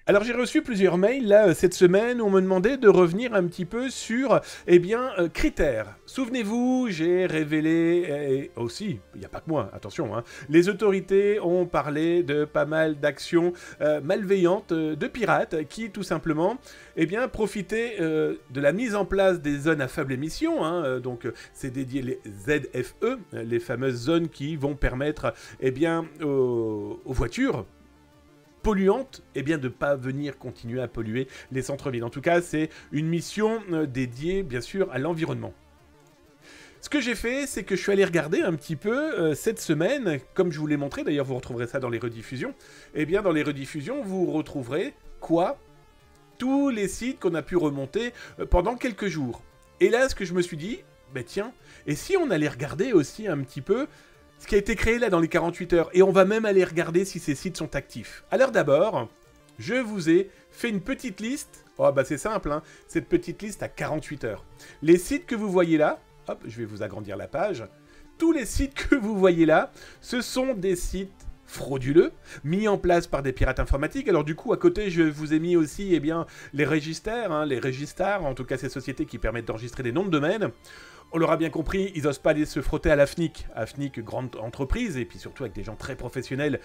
Alors j'ai reçu plusieurs mails là cette semaine où on me demandait de revenir un petit peu sur critères. Souvenez-vous, j'ai révélé et aussi, il n'y a pas que moi, attention, hein, les autorités ont parlé de pas mal d'actions malveillantes de pirates qui tout simplement profitaient de la mise en place des zones à faible émission, c'est dédié les ZFE, les fameuses zones qui vont permettre aux voitures polluantes, de ne pas venir continuer à polluer les centres-villes. En tout cas, c'est une mission dédiée, bien sûr, à l'environnement. Ce que j'ai fait, c'est que je suis allé regarder un petit peu cette semaine, comme je vous l'ai montré, d'ailleurs vous retrouverez ça dans les rediffusions, dans les rediffusions, vous retrouverez quoi? Tous les sites qu'on a pu remonter pendant quelques jours. Et là, ce que je me suis dit, tiens, et si on allait regarder aussi un petit peu ce qui a été créé là dans les 48 heures, et on va même aller regarder si ces sites sont actifs. Alors d'abord, je vous ai fait une petite liste, c'est simple, hein, cette petite liste à 48 heures. Les sites que vous voyez là, hop, je vais vous agrandir la page, tous les sites que vous voyez là, ce sont des sites frauduleux, mis en place par des pirates informatiques. Alors du coup, à côté, je vous ai mis aussi les registraires, les registars, en tout cas ces sociétés qui permettent d'enregistrer des noms de domaine. On l'aura bien compris, ils n'osent pas aller se frotter à la FNIC. FNIC, grande entreprise, et puis surtout avec des gens très professionnels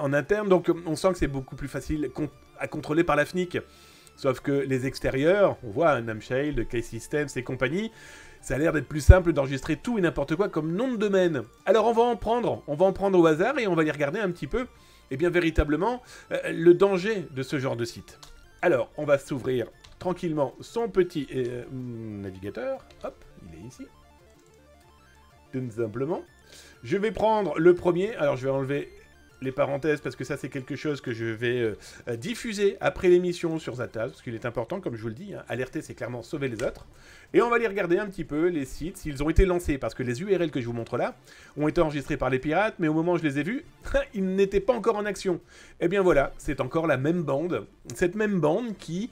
en interne. Donc on sent que c'est beaucoup plus facile à contrôler par la FNIC. Sauf que les extérieurs, on voit Nameshield, K-Systems et compagnie, ça a l'air d'être plus simple d'enregistrer tout et n'importe quoi comme nom de domaine. Alors on va en prendre au hasard et on va les regarder un petit peu, véritablement, le danger de ce genre de site. Alors, on va s'ouvrir tranquillement son petit navigateur. Hop, il est ici. Tout simplement. Je vais prendre le premier. Alors, je vais enlever les parenthèses parce que ça, c'est quelque chose que je vais diffuser après l'émission sur Zataz, parce qu'il est important, comme je vous le dis, hein, alerter, c'est clairement sauver les autres. Et on va aller regarder un petit peu les sites, s'ils ont été lancés, parce que les URL que je vous montre là ont été enregistrés par les pirates, mais au moment où je les ai vus, ils n'étaient pas encore en action. Et bien voilà, c'est encore la même bande, cette même bande qui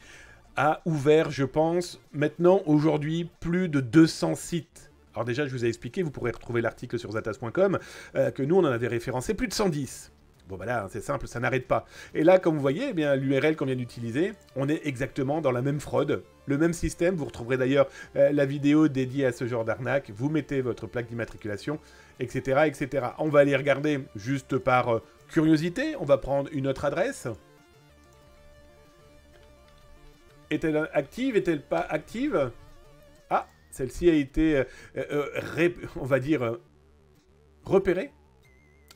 a ouvert, je pense, maintenant, aujourd'hui, plus de 200 sites. Alors déjà, je vous ai expliqué, vous pourrez retrouver l'article sur zataz.com, que nous, on en avait référencé plus de 110. Bon voilà, c'est simple, ça n'arrête pas. Et là, comme vous voyez, l'URL qu'on vient d'utiliser, on est exactement dans la même fraude, le même système. Vous retrouverez d'ailleurs la vidéo dédiée à ce genre d'arnaque. Vous mettez votre plaque d'immatriculation, etc., etc. On va aller regarder juste par curiosité. On va prendre une autre adresse. Est-elle active? Est-elle pas active? Ah, celle-ci a été, on va dire, repérée.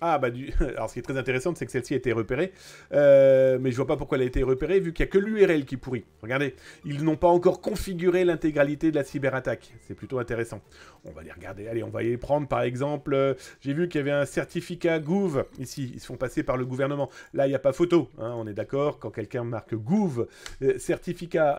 Ah alors ce qui est très intéressant, c'est que celle-ci a été repérée, mais je vois pas pourquoi elle a été repérée, vu qu'il n'y a que l'URL qui pourrit. Regardez, ils n'ont pas encore configuré l'intégralité de la cyberattaque. C'est plutôt intéressant. On va les regarder. Allez, on va les prendre par exemple. J'ai vu qu'il y avait un certificat Gouv, ici, ils se font passer par le gouvernement. Là, il n'y a pas photo, hein, on est d'accord, quand quelqu'un marque Gouv, certificat